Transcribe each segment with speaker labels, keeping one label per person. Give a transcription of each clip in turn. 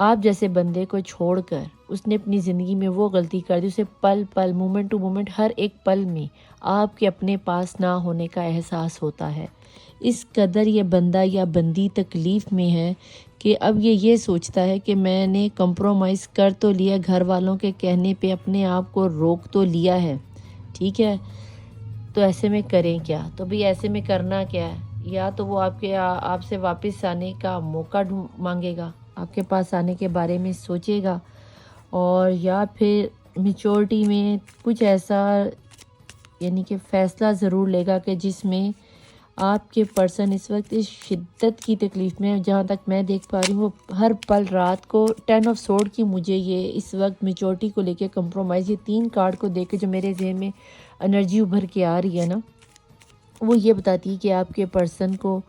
Speaker 1: آپ جیسے بندے کو چھوڑ کر اس نے اپنی زندگی میں وہ غلطی کر دی، اسے پل پل، مومنٹ ٹو مومنٹ، ہر ایک پل میں آپ کے اپنے پاس نہ ہونے کا احساس ہوتا ہے۔ اس قدر یہ بندہ یا بندی تکلیف میں ہے کہ اب یہ سوچتا ہے کہ میں نے کمپرومائز کر تو لیا، گھر والوں کے کہنے پہ اپنے آپ کو روک تو لیا ہے، ٹھیک ہے، تو ایسے میں کریں کیا؟ تو بھئی ایسے میں کرنا کیا ہے؟ یا تو وہ آپ سے واپس آنے کا موقع مانگے گا، آپ کے پاس آنے کے بارے میں سوچے گا، اور یا پھر میچورٹی میں کچھ ایسا یعنی کہ فیصلہ ضرور لے گا کہ جس میں آپ کے پرسن اس وقت اس شدت کی تکلیف میں، جہاں تک میں دیکھ پا رہی ہوں، وہ ہر پل رات کو 10 آف سورڈ کی مجھے یہ اس وقت میچورٹی کو لے کے کمپرومائز، یہ 3 کارڈ کو دیکھ کے جو میرے ذہن میں انرجی ابھر کے آ رہی ہے نا، وہ یہ بتاتی ہے کہ آپ کے پرسن کو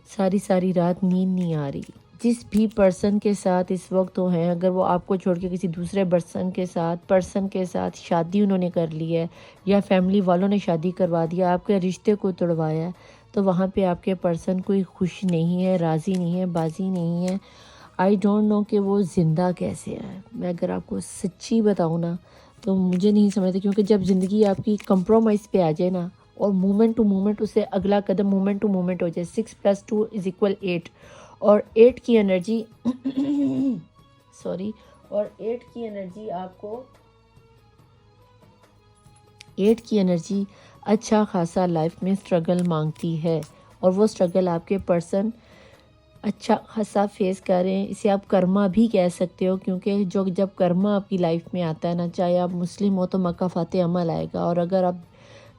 Speaker 1: ساری رات نیند نہیں آ رہی۔ جس بھی پرسن کے ساتھ اس وقت وہ ہیں، اگر وہ آپ کو چھوڑ کے کسی دوسرے پرسن کے ساتھ شادی انہوں نے کر لی ہے، یا فیملی والوں نے شادی کروا دیا، آپ کے رشتے کو توڑوایا ہے، تو وہاں پہ آپ کے پرسن کوئی خوش نہیں ہے، راضی نہیں ہے، بازی نہیں ہے۔ آئی ڈونٹ نو کہ وہ زندہ کیسے ہے۔ میں اگر آپ کو سچی بتاؤں نا تو مجھے نہیں سمجھتا، کیونکہ جب زندگی آپ کی کمپرومائز پہ آ جائے نا، اور مومنٹ ٹو مومنٹ اسے اگلا قدم مومنٹ ٹو مومنٹ ہو جائے، 6 + 2 = 8، اور 8 کی انرجی اور 8 کی انرجی آپ کو 8 کی انرجی اچھا خاصا لائف میں سٹرگل مانگتی ہے، اور وہ سٹرگل آپ کے پرسن اچھا خاصا فیس کریں۔ اسے آپ کرما بھی کہہ سکتے ہو، کیونکہ جب کرما آپ کی لائف میں آتا ہے نا، چاہے آپ مسلم ہو تو مکافات عمل آئے گا، اور اگر آپ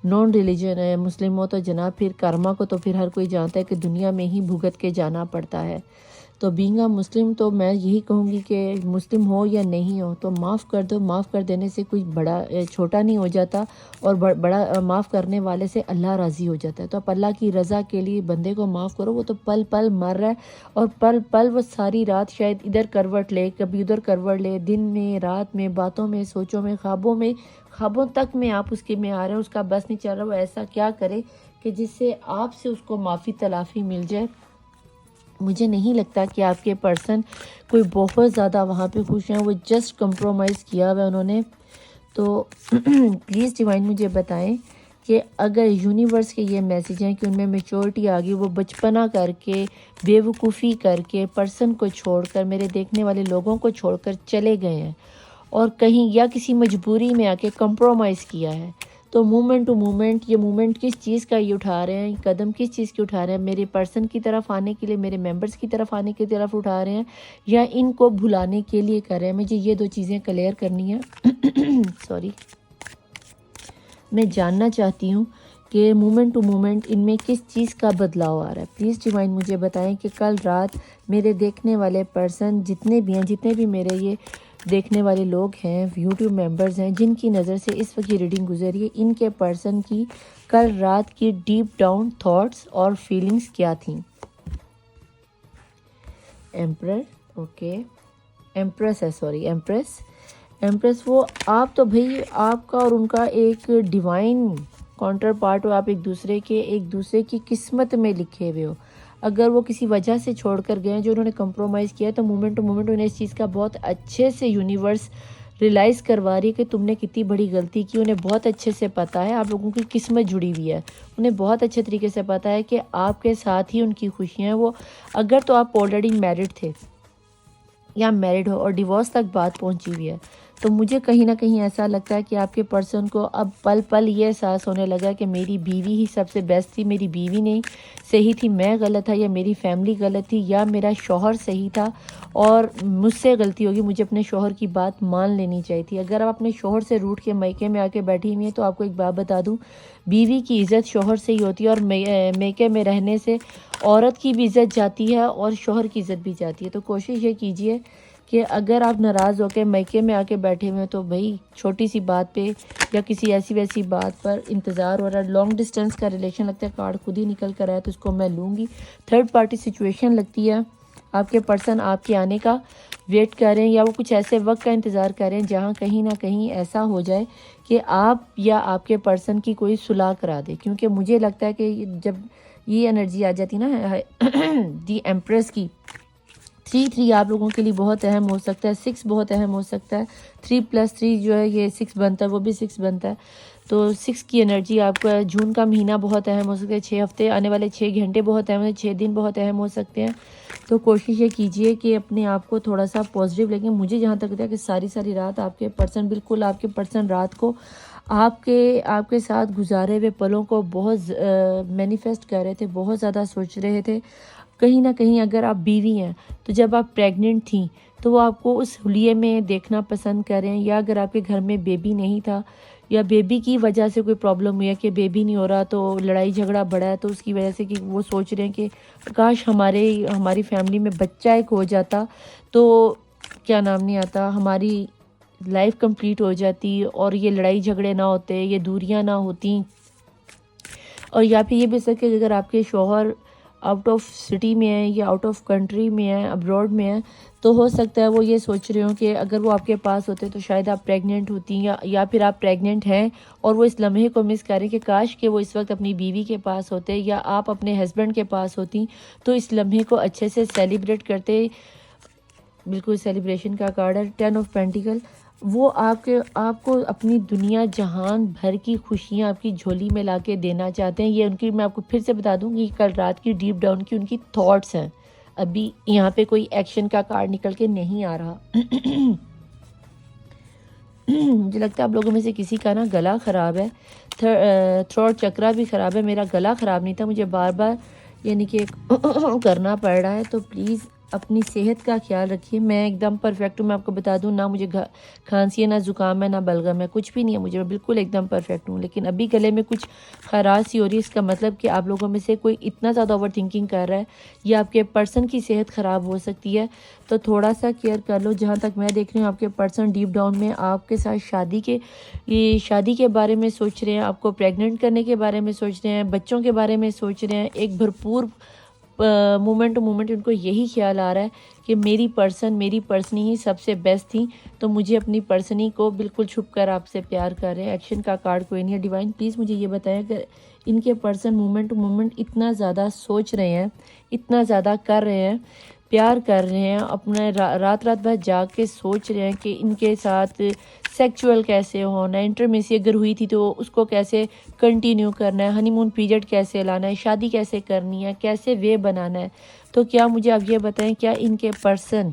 Speaker 1: نان ریلیجن ہے، مسلم ہو، تو جناب پھر کرما کو تو پھر ہر کوئی جانتا ہے کہ دنیا میں ہی بھگت کے جانا پڑتا ہے۔ تو بینگ اے مسلم تو میں یہی کہوں گی کہ مسلم ہو یا نہیں ہو تو معاف کر دو، معاف کر دینے سے کوئی بڑا چھوٹا نہیں ہو جاتا، اور بڑا معاف کرنے والے سے اللہ راضی ہو جاتا ہے۔ تو آپ اللہ کی رضا کے لیے بندے کو معاف کرو، وہ تو پل پل مر رہا ہے، اور پل پل وہ ساری رات شاید ادھر کروٹ لے، کبھی ادھر کروٹ لے، دن میں، رات میں، باتوں میں، سوچوں میں، خوابوں تک میں آپ اس کے میں آ رہے ہیں، اس کا بس نہیں چل رہا، وہ ایسا کیا کرے کہ جس سے آپ سے اس کو معافی تلافی مل جائے۔ مجھے نہیں لگتا کہ آپ کے پرسن کوئی بہت زیادہ وہاں پہ خوش ہیں، وہ جسٹ کمپرومائز کیا ہوا انہوں نے۔ تو پلیز ڈیوائن مجھے بتائیں کہ اگر یونیورس کے یہ میسیج ہیں کہ ان میں میچورٹی آ گئی، وہ بچپنا کر کے، بے وقوفی کر کے، پرسن کو چھوڑ کر، میرے دیکھنے والے لوگوں کو چھوڑ کر چلے گئے ہیں، اور کہیں یا کسی مجبوری میں آ کے کمپرومائز کیا ہے، تو مومنٹ ٹو مومنٹ یہ مومنٹ کس چیز کا یہ اٹھا رہے ہیں، قدم کس چیز کی اٹھا رہے ہیں، میرے پرسن کی طرف آنے کے لیے، میرے ممبرس کی طرف آنے کی طرف اٹھا رہے ہیں، یا ان کو بھلانے کے لیے کر رہے ہیں؟ مجھے یہ 2 چیزیں کلیئر کرنی ہیں۔ سوری، میں جاننا چاہتی ہوں کہ مومنٹ ٹو مومنٹ ان میں کس چیز کا بدلاؤ آ رہا ہے۔ پلیز ڈیوائن مجھے بتائیں کہ کل رات میرے دیکھنے والے پرسن جتنے بھی میرے یہ دیکھنے والے لوگ ہیں، یوٹیوب ممبرز ہیں، جن کی نظر سے اس وقت یہ ریڈنگ گزری ہے، ان کے پرسن کی کل رات کی ڈیپ ڈاؤن تھاٹس اور فیلنگز کیا تھیں؟ ایمپرر، اوکے، ایمپریس، وہ آپ تو بھئی آپ کا اور ان کا ایک ڈیوائن کاؤنٹر پارٹ ہو، آپ ایک دوسرے کی قسمت میں لکھے ہوئے ہو۔ اگر وہ کسی وجہ سے چھوڑ کر گئے ہیں جو انہوں نے کمپرومائز کیا ہے، تو مومنٹ ٹو مومنٹ انہیں اس چیز کا بہت اچھے سے یونیورس ریلائز کروا رہی ہے کہ تم نے کتنی بڑی غلطی کی۔ انہیں بہت اچھے سے پتہ ہے، آپ لوگوں کی قسمت جڑی ہوئی ہے، انہیں بہت اچھے طریقے سے پتہ ہے کہ آپ کے ساتھ ہی ان کی خوشیاں ہیں۔ وہ اگر تو آپ آلریڈی میرڈ تھے یا میرڈ ہو اور ڈیورس تک بات پہنچی ہوئی ہے، تو مجھے کہیں نہ کہیں ایسا لگتا ہے کہ آپ کے پرسن کو اب پل پل یہ احساس ہونے لگا کہ میری بیوی ہی سب سے بیسٹ تھی، میری بیوی نہیں صحیح تھی، میں غلط تھا، یا میری فیملی غلط تھی، یا میرا شوہر صحیح تھا اور مجھ سے غلطی ہوگی، مجھے اپنے شوہر کی بات مان لینی چاہیے تھی۔ اگر آپ اپنے شوہر سے روٹھ کے میکے میں آ کے بیٹھی ہوئی ہیں، تو آپ کو ایک بات بتا دوں، بیوی کی عزت شوہر سے ہی ہوتی ہے، اور میکے میں رہنے سے عورت کی بھی عزت جاتی ہے اور شوہر کی عزت بھی جاتی ہے۔ تو کوشش یہ کیجئے کہ اگر آپ ناراض ہو کے میکے میں آ کے بیٹھے ہوئے ہیں، تو بھئی چھوٹی سی بات پہ یا کسی ایسی ویسی بات پر انتظار ہو رہا ہے، لانگ ڈسٹینس کا ریلیشن لگتا ہے، کارڈ خود ہی نکل کر آیا تو اس کو میں لوں گی، تھرڈ پارٹی سچویشن لگتی ہے، آپ کے پرسن آپ کے آنے کا ویٹ کر رہے ہیں، یا وہ کچھ ایسے وقت کا انتظار کر رہے ہیں جہاں کہیں نہ کہیں ایسا ہو جائے کہ آپ یا آپ کے پرسن کی کوئی صلح کرا دے۔ کیونکہ مجھے لگتا ہے کہ جب یہ انرجی آ جاتی نا دی ایمپریس کی، 3 آپ لوگوں کے لیے بہت اہم ہو سکتا ہے، 6 بہت اہم ہو سکتا ہے، 3+3 جو ہے یہ 6 بنتا ہے، وہ بھی 6 بنتا ہے. تو 6 کی انرجی آپ کا جون کا مہینہ بہت اہم ہو سکتا ہے، 6 ہفتے آنے والے 6 گھنٹے بہت اہم ہیں، 6 دن بہت اہم ہو سکتے ہیں. تو کوشش یہ کیجئے کہ اپنے آپ کو تھوڑا سا پازیٹیو، لیکن مجھے جہاں تک لگتا ہے کہ ساری رات آپ کے پرسن، بالکل آپ کے پرسن رات کو آپ کے ساتھ گزارے ہوئے پلوں کو بہت مینیفیسٹ کر رہے تھے، بہت زیادہ سوچ رہے تھے. کہیں نہ کہیں اگر آپ بیوی ہیں تو جب آپ پریگننٹ تھیں تو وہ آپ کو اس حلیے میں دیکھنا پسند کریں، یا اگر آپ کے گھر میں بیبی نہیں تھا یا بیبی کی وجہ سے کوئی پرابلم ہوئی ہے کہ بیبی نہیں ہو رہا تو لڑائی جھگڑا بڑھا ہے، تو اس کی وجہ سے کہ وہ سوچ رہے ہیں کہ کاش ہماری فیملی میں بچہ ایک ہو جاتا تو کیا نام نہیں آتا، ہماری لائف کمپلیٹ ہو جاتی اور یہ لڑائی جھگڑے نہ ہوتے، یہ دوریاں نہ ہوتی. اور یا پھر یہ بھی سکے کہ اگر آپ کے شوہر آؤٹ آف سٹی میں ہیں یا آؤٹ آف کنٹری میں ہیں، ابراڈ میں ہیں، تو ہو سکتا ہے وہ یہ سوچ رہے ہوں کہ اگر وہ آپ کے پاس ہوتے تو شاید آپ پریگننٹ ہوتی، یا پھر آپ پریگننٹ ہیں اور وہ اس لمحے کو مس کریں کہ کاش کہ وہ اس وقت اپنی بیوی کے پاس ہوتے یا آپ اپنے ہسبینڈ کے پاس ہوتی تو اس لمحے کو اچھے سے سیلیبریٹ کرتے. بالکل سیلیبریشن کا کارڈ ہے 10 آف پینٹیکل. وہ آپ کو اپنی دنیا جہان بھر کی خوشیاں آپ کی جھولی میں لا کے دینا چاہتے ہیں. یہ ان کی، میں آپ کو پھر سے بتا دوں گی، کل رات کی ڈیپ ڈاؤن کی ان کی تھاٹس ہیں. ابھی یہاں پہ کوئی ایکشن کا کارڈ نکل کے نہیں آ رہا. مجھے لگتا ہے آپ لوگوں میں سے کسی کا نا گلا خراب ہے، تھروٹ چکرا بھی خراب ہے. میرا گلا خراب نہیں تھا، مجھے بار بار یعنی کہ کرنا پڑ رہا ہے. تو پلیز اپنی صحت کا خیال رکھیے. میں ایک دم پرفیکٹ ہوں، میں آپ کو بتا دوں، نہ مجھے کھانسی ہے، نہ زکام ہے، نہ بلغم ہے، کچھ بھی نہیں ہے مجھے، میں بالکل ایک دم پرفیکٹ ہوں. لیکن ابھی گلے میں کچھ خراش سی ہو رہی ہے، اس کا مطلب کہ آپ لوگوں میں سے کوئی اتنا زیادہ اوور تھنکنگ کر رہا ہے یا آپ کے پرسن کی صحت خراب ہو سکتی ہے. تو تھوڑا سا کیئر کر لو. جہاں تک میں دیکھ رہی ہوں آپ کے پرسن ڈیپ ڈاؤن میں آپ کے ساتھ شادی کے بارے میں سوچ رہے ہیں، آپ کو پریگننٹ کرنے کے بارے میں سوچ رہے ہیں، بچوں کے بارے میں سوچ رہے ہیں. ایک بھرپور مومنٹ ٹو مومنٹ ان کو یہی خیال آ رہا ہے کہ میری پرسنی ہی سب سے بیسٹ تھی، تو مجھے اپنی پرسنی کو بالکل چھپ کر آپ سے پیار کر رہے ہیں. ایکشن کا کارڈ کوئی نہیں ہے. ڈیوائن پلیز مجھے یہ بتائیں کہ ان کے پرسن مومنٹ ٹو مومنٹ اتنا زیادہ سوچ رہے ہیں، اتنا زیادہ کر رہے ہیں، پیار کر رہے ہیں، اپنے رات بھر جاگ کے سوچ رہے ہیں کہ ان کے ساتھ سیکچول کیسے ہونا ہے، انٹرمیسی اگر ہوئی تھی تو اس کو کیسے کنٹینیو کرنا ہے، ہنی مون پیریڈ کیسے لانا ہے، شادی کیسے کرنی ہے، کیسے وے بنانا ہے. تو کیا مجھے آپ یہ بتائیں، کیا ان کے پرسن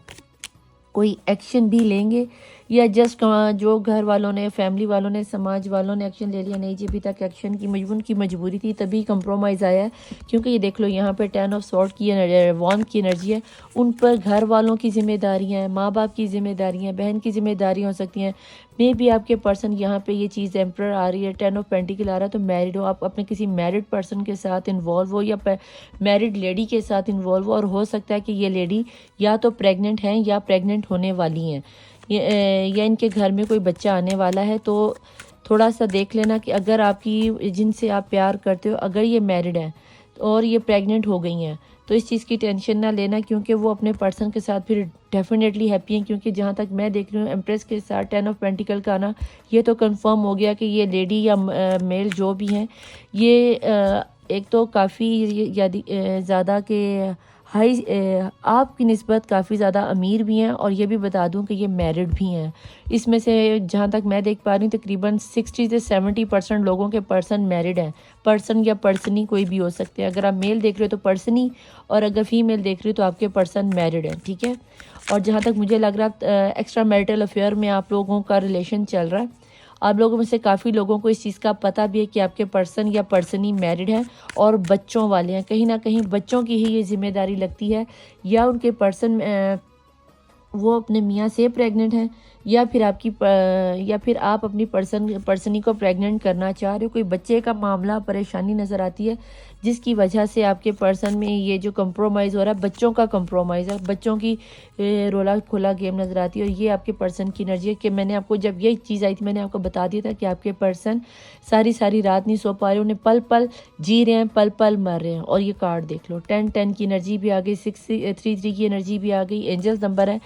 Speaker 1: کوئی ایکشن بھی لیں گے یا جسٹ جو گھر والوں نے، فیملی والوں نے، سماج والوں نے ایکشن لے لیا؟ نہیں جی، ابھی تک ایکشن کی مجبوری تھی، تبھی کمپرومائز آیا ہے. کیونکہ یہ دیکھ لو یہاں پہ 10 آف سورڈ کی وانڈ کی انرجی ہے. ان پر گھر والوں کی ذمہ داریاں ہیں، ماں باپ کی ذمہ داریاں ہیں، بہن کی ذمہ داریاں ہو سکتی ہیں. مے بھی آپ کے پرسن یہاں پہ یہ چیز ایمپرر آ رہی ہے، 10 آف پینٹیکل آ رہا ہے، تو میرڈ ہو آپ، اپنے کسی میرڈ پرسن کے ساتھ انوالو ہو یا میرڈ لیڈی کے ساتھ انوالو ہو. اور ہو سکتا ہے کہ یہ لیڈی یا تو پریگننٹ ہیں یا پریگننٹ ہونے والی ہیں، یا ان کے گھر میں کوئی بچہ آنے والا ہے. تو تھوڑا سا دیکھ لینا کہ اگر آپ کی، جن سے آپ پیار کرتے ہو، اگر یہ میرڈ ہیں اور یہ پریگننٹ ہو گئی ہیں تو اس چیز کی ٹینشن نہ لینا، کیونکہ وہ اپنے پرسن کے ساتھ پھر ڈیفینیٹلی ہیپی ہیں. کیونکہ جہاں تک میں دیکھ رہی ہوں ایمپریس کے ساتھ 10 آف پینٹیکل کا آنا، یہ تو کنفرم ہو گیا کہ یہ لیڈی یا میل جو بھی ہیں، یہ ایک تو کافی زیادہ کہ آپ کی نسبت کافی زیادہ امیر بھی ہیں، اور یہ بھی بتا دوں کہ یہ میرڈ بھی ہیں. اس میں سے جہاں تک میں دیکھ پا رہی ہوں تقریباً 60 سے 70% لوگوں کے پرسن میرڈ ہیں. پرسن یا پرسنی کوئی بھی ہو سکتے ہیں. اگر آپ میل دیکھ رہے ہو تو پرسنی، اور اگر فیمیل دیکھ رہے ہو تو آپ کے پرسن میرڈ ہیں. ٹھیک ہے. اور جہاں تک مجھے لگ رہا ہے ایکسٹرا میرٹل افیئر میں آپ لوگوں کا ریلیشن چل رہا ہے. آپ لوگوں میں سے کافی لوگوں کو اس چیز کا پتہ بھی ہے کہ آپ کے پرسن یا پرسنی میرڈ ہیں اور بچوں والے ہیں. کہیں نہ کہیں بچوں کی ہی یہ ذمہ داری لگتی ہے، یا ان کے پرسن وہ اپنے میاں سے پریگننٹ ہیں، یا پھر آپ اپنی پرسنی کو پریگننٹ کرنا چاہ رہے ہو. کوئی بچے کا معاملہ، پریشانی نظر آتی ہے جس کی وجہ سے آپ کے پرسن میں یہ جو کمپرومائز ہو رہا ہے، بچوں کا کمپرومائز ہے، بچوں کی رولا کھولا گیم نظر آتی ہے. اور یہ آپ کے پرسن کی انرجی ہے کہ میں نے آپ کو، جب یہ چیز آئی تھی میں نے آپ کو بتا دیا تھا کہ آپ کے پرسن ساری رات نہیں سو پا رہے، انہیں پل پل جی رہے ہیں، پل پل مر رہے ہیں. اور یہ کارڈ دیکھ لو، 10 کی انرجی بھی آ گئی، 633 کی انرجی بھی آ گئی، اینجلز نمبر ہے.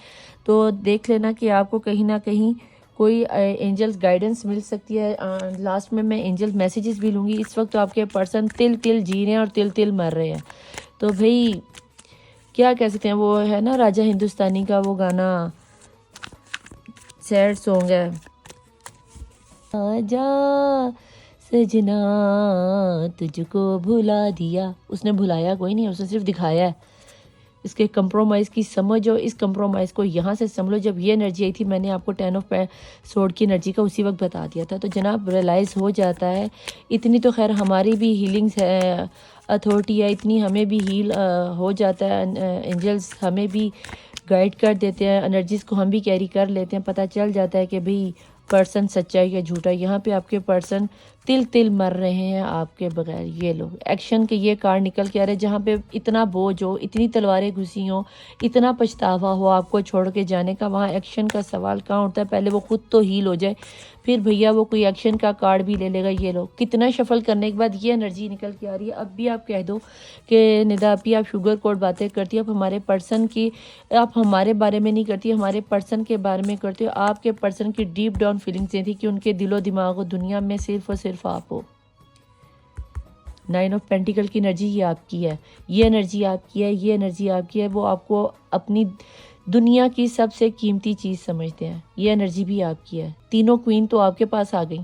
Speaker 1: تو دیکھ لینا کہ آپ کو کہیں نہ کہیں کوئی اینجلز گائیڈنس مل سکتی ہے. لاسٹ میں اینجل میسیجز بھی لوں گی. اس وقت تو آپ کے پرسن تل جی رہے ہیں اور تل مر رہے ہیں. تو بھئی کیا کہہ سکتے ہیں، وہ ہے نا راجہ ہندوستانی کا وہ گانا، سیڈ سونگ ہے، آجا سجنا تجھ کو بھلا دیا. اس نے بھلایا کوئی نہیں، اس نے صرف دکھایا ہے. اس کے کمپرومائز کی سمجھو، اس کمپرومائز کو یہاں سے سمجھو. جب یہ انرجی آئی تھی میں نے آپ کو 10 آف سورڈ کی انرجی کا اسی وقت بتا دیا تھا. تو جناب ریلائز ہو جاتا ہے. اتنی تو خیر ہماری بھی ہیلنگز ہے، اتھارٹی ہے، اتنی ہمیں بھی ہیل ہو جاتا ہے. اینجلز ہمیں بھی گائیڈ کر دیتے ہیں، انرجیز کو ہم بھی کیری کر لیتے ہیں. پتہ چل جاتا ہے کہ بھئی پرسن سچا ہے یا جھوٹا. یہاں پہ آپ کے پرسن تل تل مر رہے ہیں آپ کے بغیر. یہ لوگ ایکشن کے یہ کارڈ نکل کے آ رہے ہیں، جہاں پہ اتنا بوجھ ہو، اتنی تلواریں گھسی ہوں، اتنا پچھتاوا ہو آپ کو چھوڑ کے جانے کا، وہاں ایکشن کا سوال کہاں اٹھتا ہے؟ پہلے وہ خود تو ہیل ہو جائے، پھر بھیا وہ کوئی ایکشن کا کارڈ بھی لے لے گا. یہ لوگ کتنا شفل کرنے کے بعد یہ انرجی نکل کے آ رہی ہے. اب بھی آپ کہہ دو کہ ندا اپی آپ شوگر کوٹ باتیں کرتی ہو، آپ ہمارے پرسن کی، آپ ہمارے بارے میں نہیں کرتی، ہمارے پرسن کے بارے میں کرتے ہو. آپ کے پرسن کی ڈیپ ڈاؤن فیلنگز یہ تھی کہ ان کے دل و دماغ و دنیا میں صرف اور صرف آپ ہو. 9 آف پینٹیکل کی انرجی یہ آپ کی ہے، یہ انرجی آپ کی ہے، یہ انرجی آپ کی ہے. وہ آپ کو اپنی دنیا کی سب سے قیمتی چیز سمجھتے ہیں. یہ انرجی بھی آپ کی ہے. تینوں کوئین تو آپ کے پاس آ گئیں.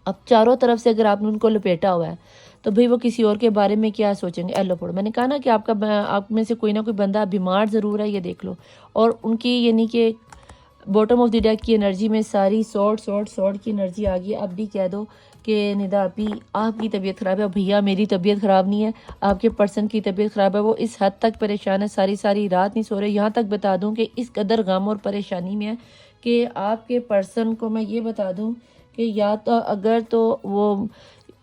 Speaker 1: اب چاروں طرف سے اگر آپ نے ان کو لپیٹا ہوا ہے تو بھئی وہ کسی اور کے بارے میں کیا سوچیں گے؟ ایلو پڑھو. میں نے کہا نا کہ آپ میں سے کوئی نہ کوئی بندہ بیمار ضرور ہے، یہ دیکھ لو. اور ان کی یعنی کہ باٹم آف دی ڈیک کی انرجی میں ساری سوٹ کی انرجی آ گئی. اب بھی کہہ دو کہ ندا اپی آپ کی طبیعت خراب ہے. بھیا میری طبیعت خراب نہیں ہے، آپ کے پرسن کی طبیعت خراب ہے. وہ اس حد تک پریشان ہے، ساری رات نہیں سو رہے. یہاں تک بتا دوں کہ اس قدر غم اور پریشانی میں ہے کہ آپ کے پرسن کو میں یہ بتا دوں کہ یا تو اگر تو وہ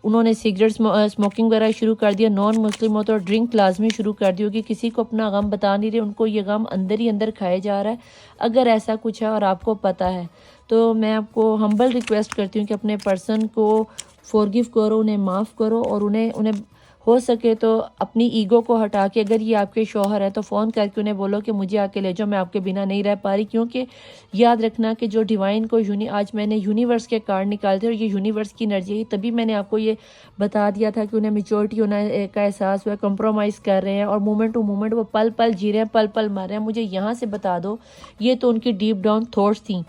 Speaker 1: انہوں نے سگریٹ اسموکنگ وغیرہ شروع کر دیا، نان مسلم ہو تو ڈرنک لازمی شروع کر دی ہوگی. کسی کو اپنا غم بتا نہیں رہے، ان کو یہ غم اندر ہی اندر کھائے جا رہا ہے. اگر ایسا کچھ ہے اور آپ کو پتہ ہے تو میں آپ کو ہمبل ریکویسٹ کرتی ہوں کہ اپنے پرسن کو فورگیو کرو، انہیں معاف کرو، اور انہیں ہو سکے تو اپنی ایگو کو ہٹا کے، اگر یہ آپ کے شوہر ہے تو فون کر کے انہیں بولو کہ مجھے آ کے لے جاؤ، میں آپ کے بنا نہیں رہ پا رہی. کیونکہ یاد رکھنا کہ جو ڈیوائن کو آج میں نے یونیورس کے کارڈ نکالے تھے اور یہ یونیورس کی انرجی ہے، تبھی میں نے آپ کو یہ بتا دیا تھا کہ انہیں میچورٹی ہونا کا احساس ہوا ہے، کمپرومائز کر رہے ہیں اور مومنٹ ٹو مومنٹ وہ پل پل جی رہے ہیں، پل پل مار رہے ہیں. مجھے یہاں سے بتا دو یہ تو ان کی ڈیپ ڈاؤن تھاٹس تھیں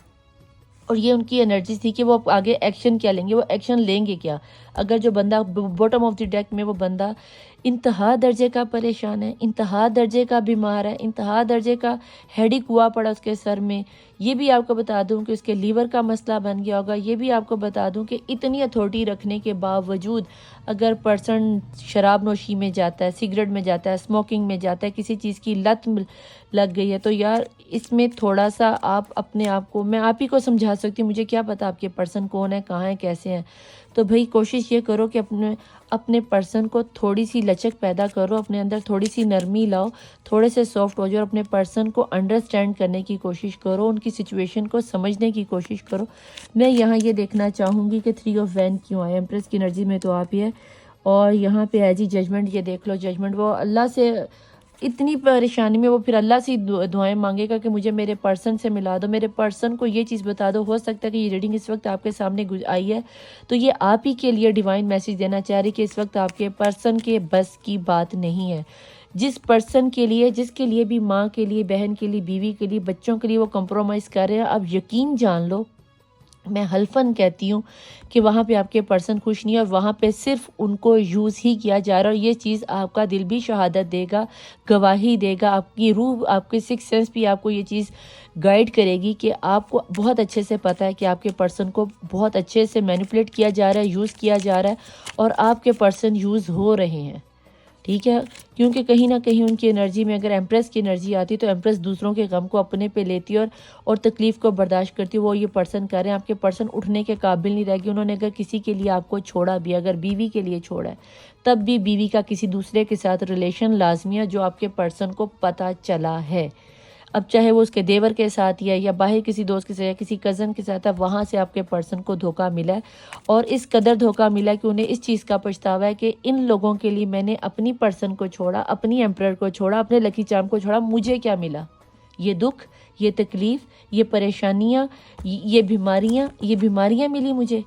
Speaker 1: اور یہ ان کی انرجی تھی کہ وہ آگے ایکشن کیا لیں گے. وہ ایکشن لیں گے کیا؟ اگر جو بندہ باٹم آف دی ڈیک میں وہ بندہ انتہا درجے کا پریشان ہے، انتہا درجے کا بیمار ہے، انتہا درجے کا ہیڈیک ہوا پڑا اس کے سر میں. یہ بھی آپ کو بتا دوں کہ اس کے لیور کا مسئلہ بن گیا ہوگا. یہ بھی آپ کو بتا دوں کہ اتنی اتھارٹی رکھنے کے باوجود اگر پرسن شراب نوشی میں جاتا ہے، سگریٹ میں جاتا ہے، اسموکنگ میں جاتا ہے، کسی چیز کی لت لگ گئی ہے، تو یار اس میں تھوڑا سا آپ اپنے آپ کو، میں آپ ہی کو سمجھا سکتی ہوں، مجھے کیا پتا آپ کے پرسن کون ہے، کہاں ہیں، کیسے ہیں. تو بھئی کوشش یہ کرو کہ اپنے پرسن کو تھوڑی سی لچک پیدا کرو، اپنے اندر تھوڑی سی نرمی لاؤ، تھوڑے سے سافٹ ہو جاؤ، اپنے پرسن کو انڈرسٹینڈ کرنے کی کوشش کرو، ان کی سچویشن کو سمجھنے کی کوشش کرو. میں یہاں یہ دیکھنا چاہوں گی کہ 3 آف وین کیوں آئے. ایمپریس کی انرجی میں تو آپ ہی ہے، اور یہاں پہ ہے جی ججمنٹ. یہ دیکھ لو ججمنٹ، وہ اللہ سے اتنی پریشانی میں وہ پھر اللہ سے دعائیں مانگے گا کہ مجھے میرے پرسن سے ملا دو، میرے پرسن کو یہ چیز بتا دو. ہو سکتا ہے کہ یہ ریڈنگ اس وقت آپ کے سامنے آئی ہے تو یہ آپ ہی کے لیے ڈیوائن میسیج دینا چاہ رہی کہ اس وقت آپ کے پرسن کے بس کی بات نہیں ہے. جس پرسن کے لیے، جس کے لیے بھی، ماں کے لیے، بہن کے لیے، بیوی کے لیے، بچوں کے لیے وہ کمپرومائز کر رہے ہیں، اب یقین جان لو، میں حلفاً کہتی ہوں کہ وہاں پہ آپ کے پرسن خوش نہیں ہے، اور وہاں پہ صرف ان کو یوز ہی کیا جا رہا ہے. اور یہ چیز آپ کا دل بھی شہادت دے گا، گواہی دے گا، آپ کی روح، آپ کے سکس سینس بھی آپ کو یہ چیز گائیڈ کرے گی کہ آپ کو بہت اچھے سے پتہ ہے کہ آپ کے پرسن کو بہت اچھے سے مینیپولیٹ کیا جا رہا ہے، یوز کیا جا رہا ہے، اور آپ کے پرسن یوز ہو رہے ہیں. ٹھیک ہے، کیونکہ کہیں نہ کہیں ان کی انرجی میں اگر ایمپریس کی انرجی آتی تو ایمپریس دوسروں کے غم کو اپنے پہ لیتی اور تکلیف کو برداشت کرتی. وہ یہ پرسن کر رہے ہیں، آپ کے پرسن اٹھنے کے قابل نہیں رہ گی. انہوں نے اگر کسی کے لیے آپ کو چھوڑا بھی، اگر بیوی کے لیے چھوڑا ہے، تب بھی بیوی کا کسی دوسرے کے ساتھ ریلیشن لازمی ہے جو آپ کے پرسن کو پتہ چلا ہے. اب چاہے وہ اس کے دیور کے ساتھ یا باہر کسی دوست کے ساتھ یا کسی کزن کے ساتھ ہے، وہاں سے آپ کے پرسن کو دھوکہ ملا ہے، اور اس قدر دھوکہ ملا کہ انہیں اس چیز کا پچھتاوا ہے کہ ان لوگوں کے لیے میں نے اپنی پرسن کو چھوڑا، اپنی ایمپرر کو چھوڑا، اپنے لکی چارم کو چھوڑا، مجھے کیا ملا؟ یہ دکھ، یہ تکلیف، یہ پریشانیاں، یہ بیماریاں ملی مجھے.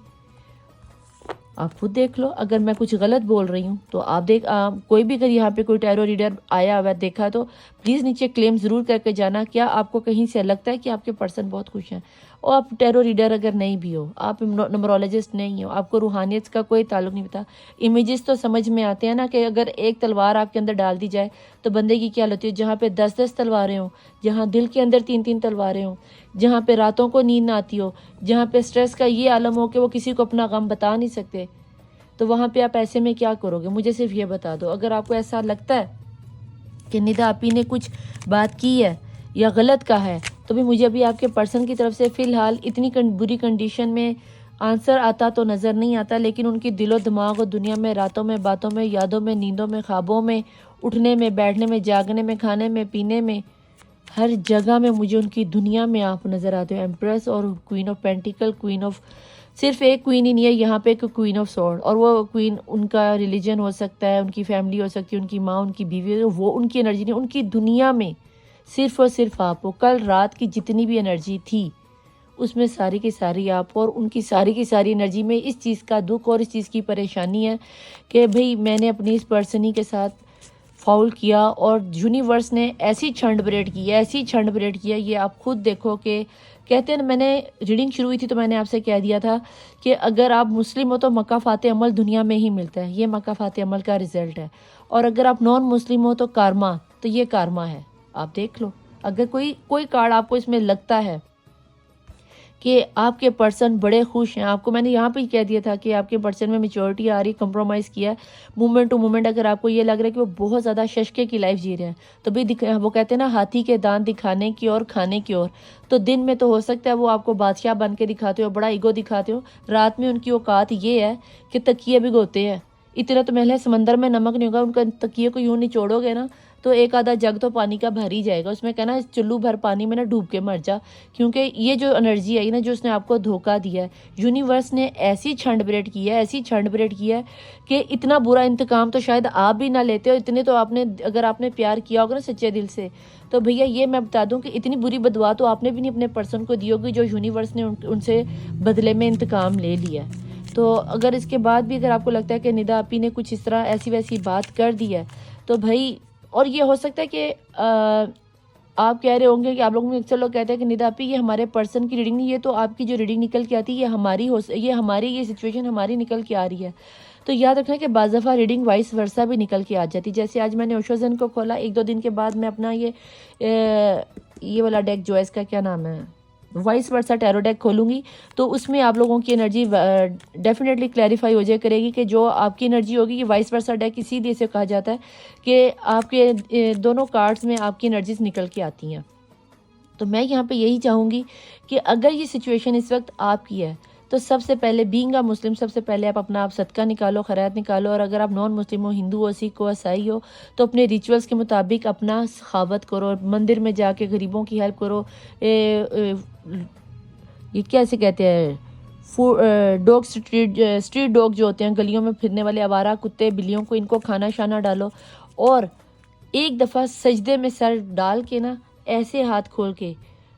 Speaker 1: آپ خود دیکھ لو. اگر میں کچھ غلط بول رہی ہوں تو آپ کوئی بھی اگر یہاں پہ کوئی ٹیرو ریڈر آیا ہوا دیکھا تو پلیز نیچے کلیم ضرور کر کے جانا. کیا آپ کو کہیں سے لگتا ہے کہ آپ کے پرسن بہت خوش ہیں؟ اور آپ ٹیرو ریڈر اگر نہیں بھی ہو, آپ نمرولوجسٹ نہیں ہو, آپ کو روحانیت کا کوئی تعلق نہیں پتا, امیجز تو سمجھ میں آتے ہیں نا کہ اگر ایک تلوار آپ کے اندر ڈال دی جائے تو بندے کی کیا ہوتی ہے. جہاں پہ 10 تلواریں ہوں, جہاں دل کے اندر 3 تلواریں ہوں, جہاں پہ راتوں کو نیند نہ آتی ہو, جہاں پہ سٹریس کا یہ عالم ہو کہ وہ کسی کو اپنا غم بتا نہیں سکتے, تو وہاں پہ آپ ایسے میں کیا کرو گے؟ مجھے صرف یہ بتا دو. اگر آپ کو ایسا لگتا ہے کہ ندا آپی نے کچھ بات کی ہے یا غلط کہا ہے تو بھی مجھے ابھی آپ کے پرسن کی طرف سے فی الحال اتنی بری کنڈیشن میں آنسر آتا تو نظر نہیں آتا, لیکن ان کی دل و دماغ اور دنیا میں راتوں میں, باتوں میں, یادوں میں, نیندوں میں, خوابوں میں, اٹھنے میں, بیٹھنے میں, جاگنے میں, کھانے میں, پینے میں, ہر جگہ میں مجھے ان کی دنیا میں آپ نظر آتے ہو. ایمپریس اور کوئین آف پینٹیکل, کوئین آف, صرف ایک کوئین ہی نہیں ہے یہاں پہ, ایک کوئین آف سورڈ. اور وہ کوئین ان کا ریلیجن ہو سکتا ہے, ان کی فیملی ہو سکتی ہے, ان کی ماں, ان کی بیوی, وہ ان کی انرجی نہیں, ان کی دنیا میں صرف اور صرف آپ ہو. کل رات کی جتنی بھی انرجی تھی اس میں ساری کی ساری آپ, اور ان کی ساری انرجی میں اس چیز کا دکھ اور اس چیز کی پریشانی ہے کہ بھئی میں نے اپنی اس پرسنی کے ساتھ فاؤل کیا اور یونیورس نے ایسی چھنڈ بریڈ کی ہے, ایسی چھنڈ بریڈ کیا. یہ آپ خود دیکھو کہ کہتے ہیں, میں نے ریڈنگ شروع ہوئی تھی تو میں نے آپ سے کہہ دیا تھا کہ اگر آپ مسلم ہو تو مکافات عمل دنیا میں ہی ملتا ہے, یہ مکافات عمل کا رزلٹ ہے. اور اگر آپ نان مسلم ہو تو کارما, تو یہ کارما ہے. آپ دیکھ لو, اگر کوئی کارڈ آپ کو اس میں لگتا ہے کہ آپ کے پرسن بڑے خوش ہیں, آپ کو میں نے یہاں پہ ہی کہہ دیا تھا کہ آپ کے پرسن میں میچورٹی آ رہی, کمپرومائز کیا ہے مومنٹ ٹو مومنٹ. اگر آپ کو یہ لگ رہا ہے کہ وہ بہت زیادہ ششکے کی لائف جی رہے ہیں تو بھی وہ کہتے ہیں نا ہاتھی کے دانت دکھانے کی اور کھانے کی اور, تو دن میں تو ہو سکتا ہے وہ آپ کو بادشاہ بن کے دکھاتے ہو, بڑا ایگو دکھاتے ہو. رات میں ان کی اوقات یہ ہے کہ تکیے بھگوتے ہیں. اتنا تو محل سمندر میں نمک نہیں ہوگا, ان کا تکیے کو یوں نہیں چھوڑو گے نا تو ایک آدھا جگ تو پانی کا بھر ہی جائے گا. اس میں کہنا چلو بھر پانی میں نہ ڈوب کے مر جا, کیونکہ یہ جو انرجی ہے نا جو اس نے آپ کو دھوکہ دیا ہے, یونیورس نے ایسی چھنڈ بریڈ کی ہے, ایسی چھنڈ بریڈ کی ہے کہ اتنا برا انتقام تو شاید آپ بھی نہ لیتے ہو. اتنے تو آپ نے, اگر آپ نے پیار کیا ہوگا نا سچے دل سے, تو بھیا یہ میں بتا دوں کہ اتنی بری بدعا تو آپ نے بھی نہیں اپنے پرسن کو دی ہوگی جو یونیورس نے ان سے بدلے میں انتقام لے لیا. تو اگر اس کے بعد بھی اگر آپ کو لگتا ہے کہ ندا آپی نے کچھ اس طرح ایسی ویسی بات کر دی ہے تو بھائی, اور یہ ہو سکتا ہے کہ آپ کہہ رہے ہوں گے کہ آپ لوگوں میں اکثر لوگ کہتے ہیں کہ ندا آپی یہ ہمارے پرسن کی ریڈنگ نہیں, یہ تو آپ کی جو ریڈنگ نکل کے آتی ہے یہ سچویشن ہماری نکل کے آ رہی ہے. تو یاد رکھنا کہ بعض دفعہ ریڈنگ وائس ورثہ بھی نکل کے آ جاتی. جیسے آج میں نے اوشوزن کو کھولا, 1-2 دن کے بعد میں اپنا یہ والا ڈیک جو ہے اس کا کیا نام ہے, وائس ورثہ ٹیرو ڈیک کھولوں گی تو اس میں آپ لوگوں کی انرجی ڈیفینیٹلی کلیریفائی ہو جائے کرے گی کہ جو آپ کی انرجی ہوگی, یہ وائس ورثہ ڈیک اسی لیے سے کہا جاتا ہے کہ آپ کے دونوں کارڈز میں آپ کی انرجیز نکل کے آتی ہیں. تو میں یہاں پہ یہی چاہوں گی کہ اگر یہ سچویشن اس وقت آپ کی ہے تو سب سے پہلے بینگ مسلم, سب سے پہلے آپ صدقہ نکالو, خیرات نکالو. اور اگر آپ نان مسلم ہو, ہندو ہو, سکھ ہو, عیسائی ہو, تو اپنے ریچولز کے مطابق اپنا سخاوت کرو, مندر میں جا کے غریبوں کی ہیلپ کرو. یہ کیسے کہتے ہیں, ڈوگ اسٹریٹ ڈوگ جو ہوتے ہیں, گلیوں میں پھرنے والے آوارہ کتے بلیوں کو, ان کو کھانا شانا ڈالو. اور ایک دفعہ سجدے میں سر ڈال کے نا, ایسے ہاتھ کھول کے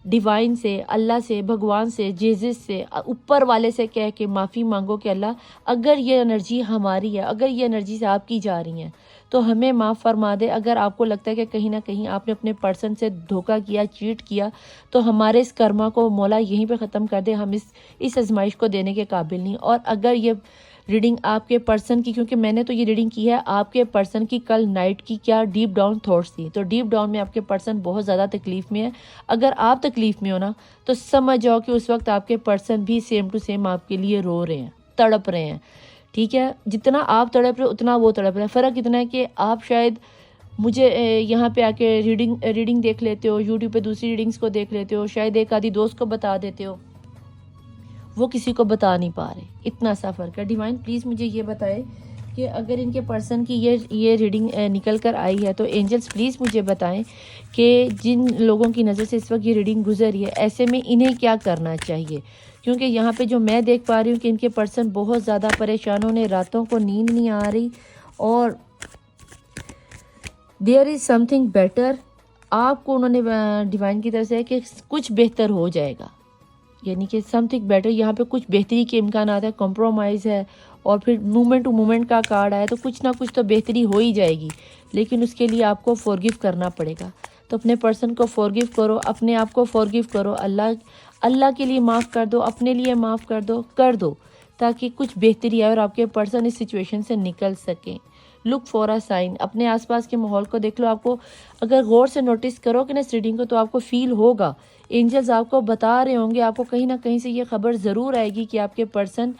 Speaker 1: ڈیوائن سے, اللہ سے, بھگوان سے, جیزس سے, اوپر والے سے کہہ کے معافی مانگو کہ اللہ اگر یہ انرجی ہماری ہے, اگر یہ انرجی سے آپ کی جا رہی ہیں تو ہمیں معاف فرما دے. اگر آپ کو لگتا ہے کہ کہیں نہ کہیں آپ نے اپنے پرسن سے دھوکہ کیا, چیٹ کیا, تو ہمارے اس کرما کو مولا یہیں پہ ختم کر دے, ہم اس آزمائش کو دینے کے قابل نہیں. اور اگر یہ ریڈنگ آپ کے پرسن کی, کیونکہ میں نے تو یہ ریڈنگ کی ہے آپ کے پرسن کی کل نائٹ کی کیا ڈیپ ڈاؤن تھاٹس تھی, تو ڈیپ ڈاؤن میں آپ کے پرسن بہت زیادہ تکلیف میں ہے. اگر آپ تکلیف میں ہو نا تو سمجھ جاؤ کہ اس وقت آپ کے پرسن بھی سیم ٹو سیم آپ کے لیے رو رہے ہیں, تڑپ رہے ہیں. ٹھیک ہے, جتنا آپ تڑپ رہے اتنا وہ تڑپ رہے ہیں. فرق اتنا ہے کہ آپ شاید مجھے یہاں پہ آ کے ریڈنگ دیکھ لیتے ہو, یوٹیوب پہ دوسری ریڈنگز کو دیکھ لیتے ہو, شاید ایک آدھی دوست کو بتا دیتے ہو, وہ کسی کو بتا نہیں پا رہے. اتنا سا فرق ہے. ڈیوائن پلیز مجھے یہ بتائے کہ اگر ان کے پرسن کی یہ ریڈنگ نکل کر آئی ہے تو اینجلز پلیز مجھے بتائیں کہ جن لوگوں کی نظر سے اس وقت یہ ریڈنگ گزری ہے ایسے میں انہیں کیا کرنا چاہیے. کیونکہ یہاں پہ جو میں دیکھ پا رہی ہوں کہ ان کے پرسن بہت زیادہ پریشان, انہیں راتوں کو نیند نہیں آ رہی, اور there is some thing better. آپ کو انہوں نے ڈیوائن کی طرف سے کہ کچھ بہتر ہو جائے گا. یعنی کہ سم تھنگ بیٹر، یہاں پہ کچھ بہتری کے امکانات ہے، کمپرومائز ہے، اور پھر مومنٹ ٹو مومنٹ کا کارڈ آیا تو کچھ نہ کچھ تو بہتری ہو ہی جائے گی، لیکن اس کے لیے آپ کو فورگیو کرنا پڑے گا. تو اپنے پرسن کو فورگیو کرو، اپنے آپ کو فورگیو کرو، اللہ کے لیے معاف کر دو، اپنے لیے معاف کر دو تاکہ کچھ بہتری آئے اور آپ کے پرسن اس سچویشن سے نکل سکیں. لک فور اے سائن، اپنے آس پاس کے ماحول کو دیکھ لو. آپ کو اگر غور سے نوٹس کرو کہ نا اس ریڈنگ کو تو آپ کو فیل ہوگا، اینجلز آپ کو بتا رہے ہوں گے، آپ کو کہیں نہ کہیں سے یہ خبر ضرور آئے گی کہ آپ کے پرسن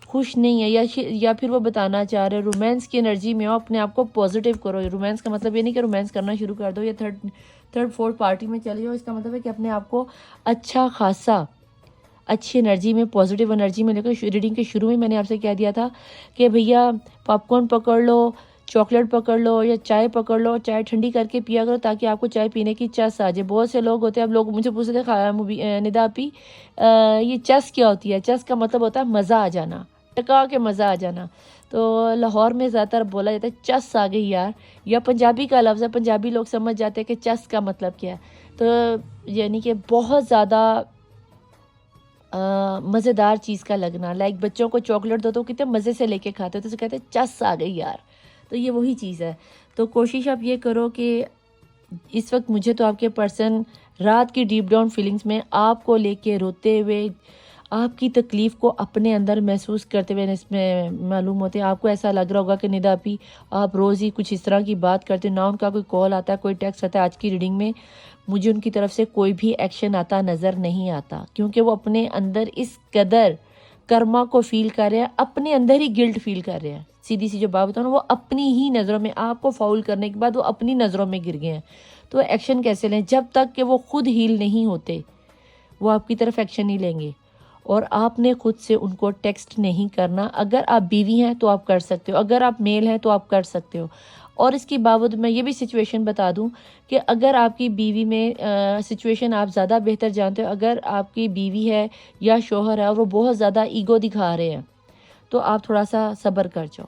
Speaker 1: خوش نہیں ہے، یا پھر وہ بتانا چاہ رہے رومانس کی انرجی میں ہو. اپنے آپ کو پازیٹیو کرو. رومانس کا مطلب یہ نہیں کہ رومانس کرنا شروع کر دو یا تھرڈ فورتھ پارٹی میں چلے جاؤ. اس کا مطلب ہے کہ اپنے آپ کو اچھا خاصا اچھی انرجی میں، پازیٹیو انرجی میں لے کر. ریڈنگ کے شروع میں میں نے آپ سے کہہ دیا تھا کہ بھیا پاپ کارن پکڑ لو، چاکلیٹ پکڑ لو یا چائے پکڑ لو، چائے ٹھنڈی کر کے پیا کرو تاکہ آپ کو چائے پینے کی چس آ جائے. بہت سے لوگ ہوتے ہیں، اب لوگ مجھے پوچھتے تھے ندا پی یہ چس کیا ہوتی ہے؟ چس کا مطلب ہوتا ہے مزہ آ جانا، ٹکا کے مزہ آ جانا. تو لاہور میں زیادہ تر بولا جاتا ہے چس آ گئی یار، یا پنجابی کا لفظ ہے، پنجابی لوگ سمجھ جاتے ہیں کہ چس کا مطلب کیا ہے. تو یعنی کہ بہت زیادہ مزیدار چیز کا لگنا. لائک بچوں کو چاکلیٹ دو تو کتنے مزے سے لے کے کھاتے تو کہتے ہیں چس آ گئی یار. تو یہ وہی چیز ہے. تو کوشش آپ یہ کرو کہ اس وقت مجھے تو آپ کے پرسن رات کی ڈیپ ڈاؤن فیلنگز میں آپ کو لے کے روتے ہوئے، آپ کی تکلیف کو اپنے اندر محسوس کرتے ہوئے اس میں معلوم ہوتے ہیں. آپ کو ایسا لگ رہا ہوگا کہ ندا پی آپ روز ہی کچھ اس طرح کی بات کرتے، نہ ان کا کوئی کال آتا ہے، کوئی ٹیکسٹ آتا ہے. آج کی ریڈنگ میں مجھے ان کی طرف سے کوئی بھی ایکشن آتا نظر نہیں آتا، کیونکہ وہ اپنے اندر اس قدر کرما کو فیل کر رہے ہیں، اپنے اندر ہی گلٹ فیل کر رہے ہیں. سیدھی سی جو بات بتاؤں نا، وہ اپنی ہی نظروں میں آپ کو فاؤل کرنے کے بعد وہ اپنی نظروں میں گر گئے ہیں. تو ایکشن کیسے لیں؟ جب تک کہ وہ خود ہیل نہیں ہوتے وہ آپ کی طرف ایکشن نہیں لیں گے. اور آپ نے خود سے ان کو ٹیکسٹ نہیں کرنا. اگر آپ بیوی ہیں تو آپ کر سکتے ہو، اگر آپ میل ہیں تو آپ کر سکتے ہو. اور اس کے باوجود میں یہ بھی سچویشن بتا دوں کہ اگر آپ کی بیوی میں سچویشن آپ زیادہ بہتر جانتے ہو، اگر آپ کی بیوی ہے یا شوہر ہے اور وہ بہت زیادہ ایگو دکھا رہے ہیں تو آپ تھوڑا سا صبر کر جاؤ.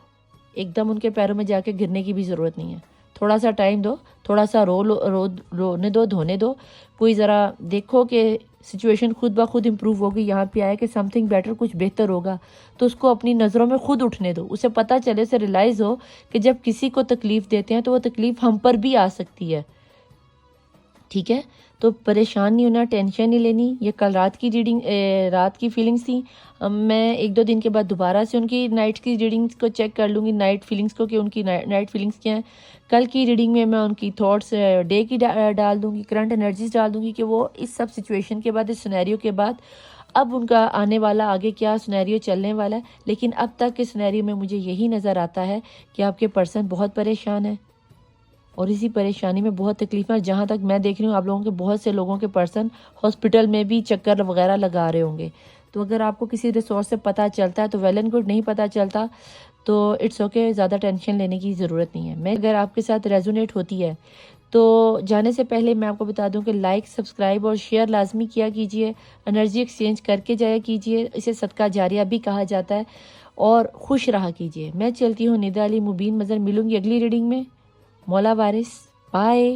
Speaker 1: ایک دم ان کے پیروں میں جا کے گرنے کی بھی ضرورت نہیں ہے. تھوڑا سا ٹائم دو، تھوڑا سا رونے دو، دھونے دو. کوئی ذرا دیکھو کہ سچویشن خود بخود امپروو ہوگی. یہاں پہ آئے کہ سم تھنگ بیٹر، کچھ بہتر ہوگا، تو اس کو اپنی نظروں میں خود اٹھنے دو. اسے پتہ چلے، اسے ریلائز ہو کہ جب کسی کو تکلیف دیتے ہیں تو وہ تکلیف ہم پر بھی آ سکتی ہے. ٹھیک ہے؟ تو پریشان نہیں ہونا، ٹینشن نہیں لینی. یہ کل رات کی ریڈنگ، رات کی فیلنگز تھیں. میں ایک دو دن کے بعد دوبارہ سے ان کی نائٹ کی ریڈنگز کو چیک کر لوں گی، نائٹ فیلنگز کو، کہ ان کی نائٹ فیلنگز کیا ہیں. کل کی ریڈنگ میں میں ان کی تھاٹس ڈے کی ڈال دوں گی، کرنٹ انرجیز ڈال دوں گی کہ وہ اس سب سچویشن کے بعد، اس سینیریو کے بعد اب ان کا آنے والا آگے کیا سینیریو چلنے والا ہے. لیکن اب تک کے سینیریو میں مجھے یہی نظر آتا ہے کہ آپ کے پرسن بہت پریشان ہیں اور اسی پریشانی میں بہت تکلیف ہے. جہاں تک میں دیکھ رہی ہوں آپ لوگوں کے بہت سے لوگوں کے پرسن ہاسپٹل میں بھی چکر وغیرہ لگا رہے ہوں گے. تو اگر آپ کو کسی ریسورس سے پتہ چلتا ہے تو ویل اینڈ گڈ، نہیں پتہ چلتا تو اٹس اوکے، زیادہ ٹینشن لینے کی ضرورت نہیں ہے. میں اگر آپ کے ساتھ ریزونیٹ ہوتی ہے تو جانے سے پہلے میں آپ کو بتا دوں کہ لائک، سبسکرائب اور شیئر لازمی کیا کیجئے. انرجی ایکسچینج کر کے جایا کیجئے، اسے صدقہ جاریہ بھی کہا جاتا ہے. اور خوش رہا کیجئے. میں چلتی ہوں ندا علی مبین مظہر. ملوں گی اگلی ریڈنگ میں. مولا وارث. بائے.